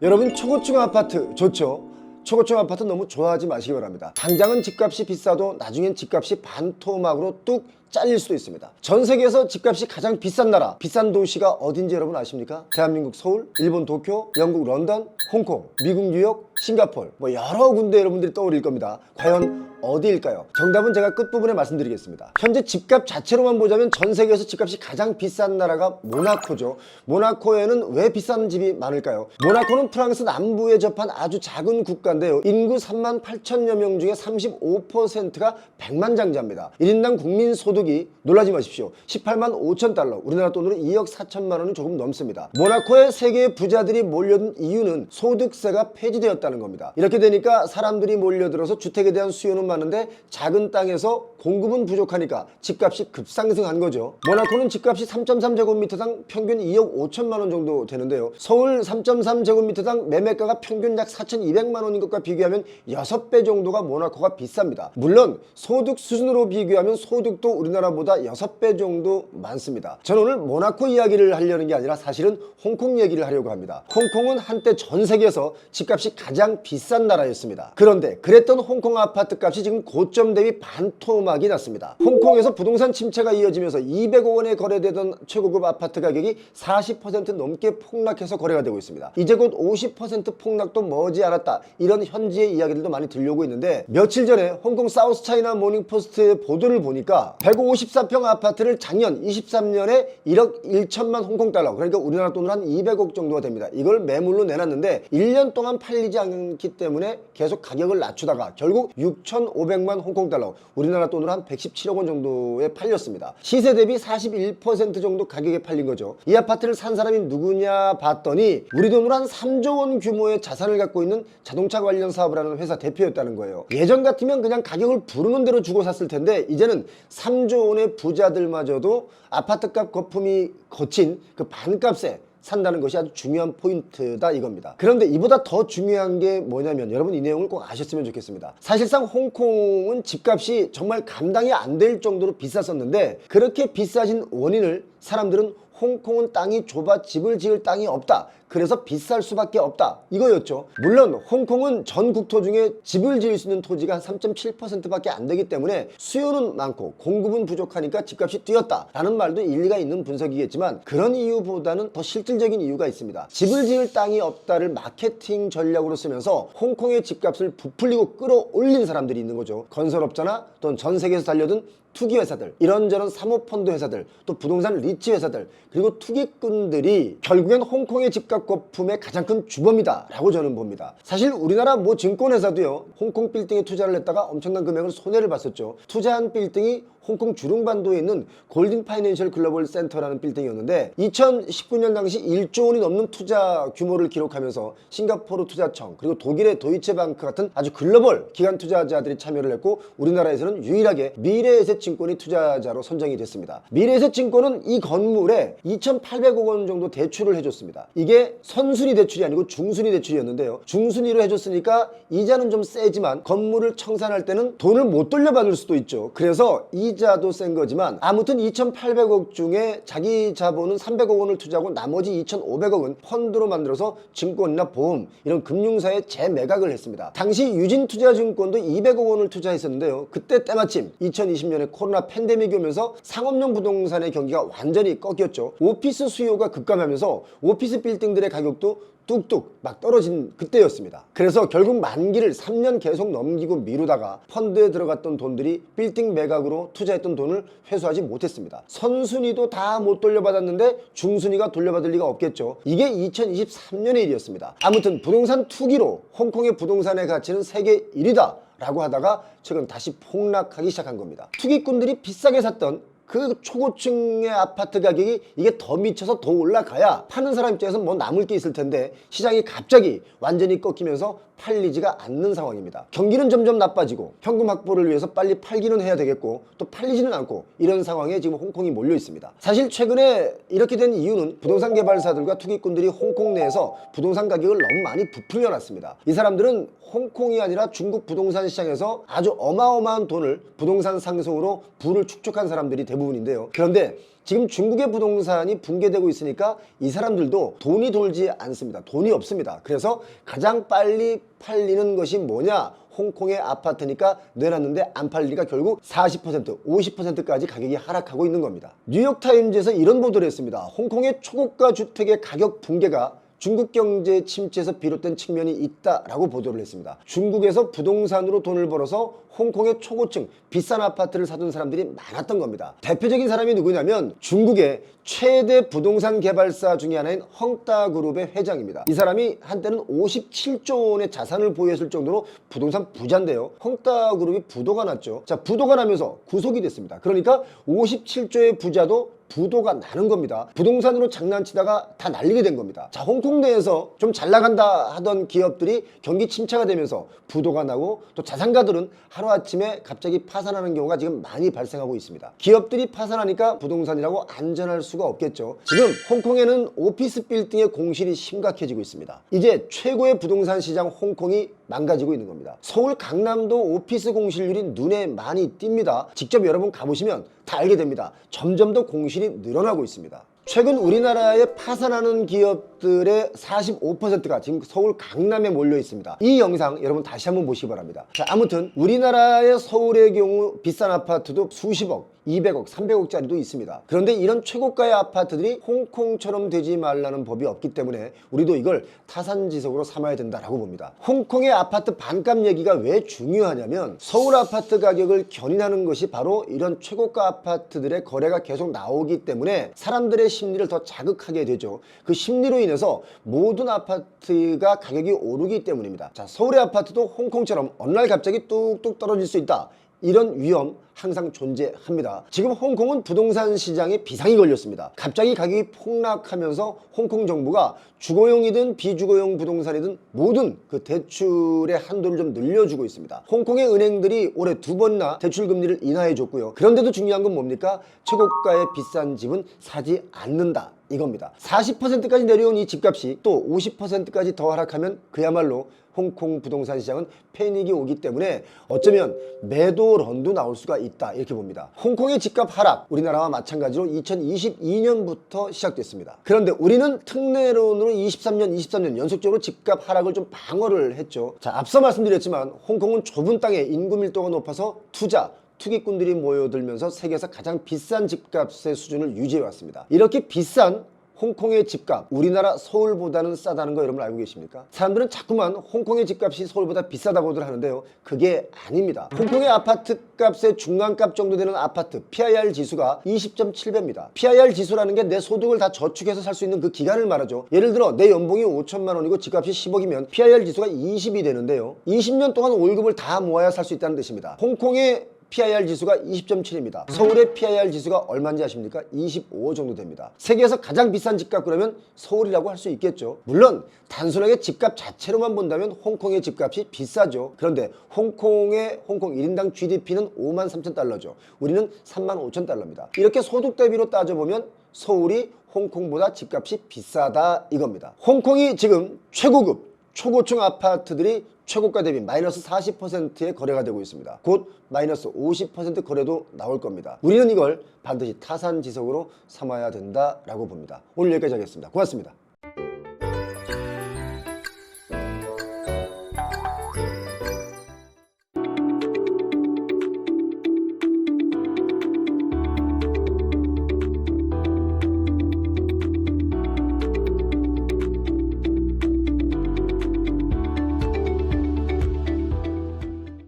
여러분, 초고층 아파트 좋죠? 초고층 아파트 너무 좋아하지 마시기 바랍니다. 당장은 집값이 비싸도 나중엔 집값이 반토막으로 뚝 잘릴 수도 있습니다. 전 세계에서 집값이 가장 비싼 나라, 비싼 도시가 어딘지 여러분 아십니까? 대한민국 서울, 일본 도쿄, 영국 런던, 홍콩, 미국 뉴욕, 싱가포르, 여러 군데 여러분들이 떠오를 겁니다. 과연 어디일까요? 정답은 제가 끝부분에 말씀드리겠습니다. 현재 집값 자체로만 보자면 전 세계에서 집값이 가장 비싼 나라가 모나코죠. 모나코에는 왜 비싼 집이 많을까요? 모나코는 프랑스 남부에 접한 아주 작은 국가인데요. 인구 3만 8천여 명 중에 35%가 백만장자입니다. 1인당 국민소득이 놀라지 마십시오. 18만 5천 달러, 우리나라 돈으로 2억 4천만 원은 조금 넘습니다. 모나코에 세계의 부자들이 몰려든 이유는 소득세가 폐지되었다는 겁니다. 이렇게 되니까 사람들이 몰려들어서 주택에 대한 수요는 많은데 작은 땅에서 공급은 부족하니까 집값이 급상승한 거죠. 모나코는 집값이 3.3제곱미터당 평균 2억 5천만 원 정도 되는데요. 서울 3.3제곱미터당 매매가가 평균 약 4,200만 원인 것과 비교하면 6배 정도가 모나코가 비쌉니다. 물론 소득 수준으로 비교하면 소득도 우리나라보다 6배 정도 많습니다. 저는 오늘 모나코 이야기를 하려는 게 아니라 사실은 홍콩 얘기를 하려고 합니다. 홍콩은 한때 전 세계에서 집값이 가장 비싼 나라였습니다. 그런데 그랬던 홍콩 아파트 값이 지금 고점 대비 반토막이 났습니다. 홍콩에서 부동산 침체가 이어지면서 200억 원에 거래되던 최고급 아파트 가격이 40% 넘게 폭락해서 거래가 되고 있습니다. 이제 곧 50% 폭락도 머지않았다, 이런 현지의 이야기들도 많이 들려오고 있는데, 며칠 전에 홍콩 사우스 차이나 모닝포스트의 보도를 보니까 154평 아파트를 작년 23년에 1억 1천만 홍콩 달러, 그러니까 우리나라 돈으로 한 200억 정도가 됩니다. 이걸 매물로 내놨는데 1년 동안 팔리지 않기 때문에 계속 가격을 낮추다가 결국 6,500만 홍콩 달러, 우리나라 돈으로 한 117억 원 정도에 팔렸습니다. 시세 대비 41% 정도 가격에 팔린 거죠. 이 아파트를 산 사람이 누구냐 봤더니 우리 돈으로 한 3조 원 규모의 자산을 갖고 있는 자동차 관련 사업을 하는 회사 대표였다는 거예요. 예전 같으면 그냥 가격을 부르는 대로 주고 샀을 텐데 이제는 3조 원의 부자들마저도 아파트값 거품이 거친 그 반값에 산다는 것이 아주 중요한 포인트다 이겁니다. 그런데 이보다 더 중요한 게 뭐냐면, 여러분 이 내용을 꼭 아셨으면 좋겠습니다. 사실상 홍콩은 집값이 정말 감당이 안 될 정도로 비쌌었는데, 그렇게 비싸진 원인을 사람들은 홍콩은 땅이 좁아 집을 지을 땅이 없다, 그래서 비쌀 수밖에 없다, 이거였죠. 물론 홍콩은 전 국토 중에 집을 지을 수 있는 토지가 한 3.7%밖에 안 되기 때문에 수요는 많고 공급은 부족하니까 집값이 뛰었다 라는 말도 일리가 있는 분석이겠지만, 그런 이유보다는 더 실질적인 이유가 있습니다. 집을 지을 땅이 없다를 마케팅 전략으로 쓰면서 홍콩의 집값을 부풀리고 끌어올린 사람들이 있는 거죠. 건설업자나 또는 전 세계에서 달려든 투기회사들, 이런저런 사모펀드 회사들, 또 부동산 리츠 회사들, 그리고 투기꾼들이 결국엔 홍콩의 집값 거품의 가장 큰 주범이다 라고 저는 봅니다. 사실 우리나라 증권회사도요, 홍콩 빌딩에 투자를 했다가 엄청난 금액을 손해를 봤었죠. 투자한 빌딩이 홍콩 주룽반도에 있는 골든 파이낸셜 글로벌 센터라는 빌딩이었는데 2019년 당시 1조 원이 넘는 투자 규모를 기록하면서 싱가포르 투자청, 그리고 독일의 도이체방크 같은 아주 글로벌 기관 투자자들이 참여를 했고, 우리나라에서는 유일하게 미래에셋증권이 투자자로 선정이 됐습니다. 미래에셋증권은 이 건물에 2,800억 원 정도 대출을 해줬습니다. 이게 선순위 대출이 아니고 중순위 대출이었는데요. 중순위로 해줬으니까 이자는 좀 세지만 건물을 청산할 때는 돈을 못 돌려받을 수도 있죠. 그래서 이자도 센 거지만 아무튼 2,800억 중에 자기 자본은 300억 원을 투자하고 나머지 2,500억은 펀드로 만들어서 증권이나 보험, 이런 금융사에 재매각을 했습니다. 당시 유진투자증권도 200억 원을 투자했었는데요. 그때 때마침 2020년에 코로나 팬데믹이 오면서 상업용 부동산의 경기가 완전히 꺾였죠. 오피스 수요가 급감하면서 오피스 빌딩들의 가격도 뚝뚝 막 떨어진 그때였습니다. 그래서 결국 만기를 3년 계속 넘기고 미루다가 펀드에 들어갔던 돈들이 빌딩 매각으로 투자했던 돈을 회수하지 못했습니다. 선순위도 다 못 돌려받았는데 중순위가 돌려받을 리가 없겠죠. 이게 2023년의 일이었습니다. 아무튼 부동산 투기로 홍콩의 부동산의 가치는 세계 1위다 라고 하다가 최근 다시 폭락하기 시작한 겁니다. 투기꾼들이 비싸게 샀던 그 초고층의 아파트 가격이 이게 더 미쳐서 더 올라가야 파는 사람 입장에서 뭐 남을 게 있을 텐데, 시장이 갑자기 완전히 꺾이면서 팔리지가 않는 상황입니다. 경기는 점점 나빠지고 현금 확보를 위해서 빨리 팔기는 해야 되겠고 또 팔리지는 않고, 이런 상황에 지금 홍콩이 몰려 있습니다. 사실 최근에 이렇게 된 이유는 부동산 개발사들과 투기꾼들이 홍콩 내에서 부동산 가격을 너무 많이 부풀려 놨습니다. 이 사람들은 홍콩이 아니라 중국 부동산 시장에서 아주 어마어마한 돈을 부동산 상승으로 부를 축적한 사람들이 대부분 부분인데요. 그런데 지금 중국의 부동산이 붕괴되고 있으니까 이 사람들도 돈이 돌지 않습니다. 돈이 없습니다. 그래서 가장 빨리 팔리는 것이 뭐냐? 홍콩의 아파트니까 내놨는데 안 팔리니까 결국 40%, 50%까지 가격이 하락하고 있는 겁니다. 뉴욕타임즈에서 이런 보도를 했습니다. 홍콩의 초고가 주택의 가격 붕괴가 중국 경제 침체에서 비롯된 측면이 있다라고 보도를 했습니다. 중국에서 부동산으로 돈을 벌어서 홍콩의 초고층 비싼 아파트를 사둔 사람들이 많았던 겁니다. 대표적인 사람이 누구냐면 중국의 최대 부동산 개발사 중에 하나인 헝다그룹의 회장입니다. 이 사람이 한때는 57조 원의 자산을 보유했을 정도로 부동산 부자인데요. 헝다그룹이 부도가 났죠. 자, 부도가 나면서 구속이 됐습니다. 그러니까 57조의 부자도 부도가 나는 겁니다. 부동산으로 장난치다가 다 날리게 된 겁니다. 자, 홍콩 내에서 좀 잘 나간다 하던 기업들이 경기 침체가 되면서 부도가 나고 또 자산가들은 하루아침에 갑자기 파산하는 경우가 지금 많이 발생하고 있습니다. 기업들이 파산하니까 부동산이라고 안전할 수가 없겠죠. 지금 홍콩에는 오피스 빌딩의 공실이 심각해지고 있습니다. 이제 최고의 부동산 시장 홍콩이 망가지고 있는 겁니다. 서울 강남도 오피스 공실률이 눈에 많이 띕니다. 직접 여러분 가보시면 다 알게 됩니다. 점점 더 공실이 늘어나고 있습니다. 최근 우리나라에 파산하는 기업들의 45%가 지금 서울 강남에 몰려 있습니다. 이 영상 여러분 다시 한번 보시기 바랍니다. 자, 아무튼 우리나라의 서울의 경우 비싼 아파트도 수십억, 200억, 300억짜리도 있습니다. 그런데 이런 최고가의 아파트들이 홍콩처럼 되지 말라는 법이 없기 때문에 우리도 이걸 타산지석으로 삼아야 된다라고 봅니다. 홍콩의 아파트 반값 얘기가 왜 중요하냐면 서울 아파트 가격을 견인하는 것이 바로 이런 최고가 아파트들의 거래가 계속 나오기 때문에 사람들의 심리를 더 자극하게 되죠. 그 심리로 인해서 모든 아파트가 가격이 오르기 때문입니다. 자, 서울의 아파트도 홍콩처럼 어느 날 갑자기 뚝뚝 떨어질 수 있다. 이런 위험 항상 존재합니다. 지금 홍콩은 부동산 시장에 비상이 걸렸습니다. 갑자기 가격이 폭락하면서 홍콩 정부가 주거용이든 비주거용 부동산이든 모든 그 대출의 한도를 좀 늘려주고 있습니다. 홍콩의 은행들이 올해 2번이나 대출 금리를 인하해 줬고요. 그런데도 중요한 건 뭡니까? 최고가의 비싼 집은 사지 않는다. 이겁니다. 40%까지 내려온 이 집값이 또 50%까지 더 하락하면 그야말로 홍콩 부동산 시장은 패닉이 오기 때문에 어쩌면 매도 런도 나올 수가 있다 이렇게 봅니다. 홍콩의 집값 하락 우리나라와 마찬가지로 2022년부터 시작됐습니다. 그런데 우리는 특례론으로 23년 연속적으로 집값 하락을 좀 방어를 했죠. 자, 앞서 말씀드렸지만 홍콩은 좁은 땅에 인구 밀도가 높아서 투기꾼들이 모여들면서 세계에서 가장 비싼 집값의 수준을 유지해 왔습니다. 이렇게 비싼 홍콩의 집값 우리나라 서울보다는 싸다는 거 여러분 알고 계십니까? 사람들은 자꾸만 홍콩의 집값이 서울보다 비싸다고들 하는데요, 그게 아닙니다. 홍콩의 아파트 값의 중간값 정도 되는 아파트 PIR 지수가 20.7배입니다. PIR 지수라는 게 내 소득을 다 저축해서 살 수 있는 그 기간을 말하죠. 예를 들어 내 연봉이 5천만 원이고 집값이 10억이면 PIR 지수가 20이 되는데요, 20년 동안 월급을 다 모아야 살 수 있다는 뜻입니다. 홍콩의 PIR 지수가 20.7입니다. 서울의 PIR 지수가 얼마인지 아십니까? 25 정도 됩니다. 세계에서 가장 비싼 집값 그러면 서울이라고 할 수 있겠죠. 물론 단순하게 집값 자체로만 본다면 홍콩의 집값이 비싸죠. 그런데 홍콩 1인당 GDP는 53,000달러죠. 우리는 35,000달러입니다. 이렇게 소득 대비로 따져보면 서울이 홍콩보다 집값이 비싸다 이겁니다. 홍콩이 지금 최고급 초고층 아파트들이 최고가 대비 마이너스 40%의 거래가 되고 있습니다. 곧 마이너스 50% 거래도 나올 겁니다. 우리는 이걸 반드시 타산지석으로 삼아야 된다라고 봅니다. 오늘 여기까지 하겠습니다. 고맙습니다.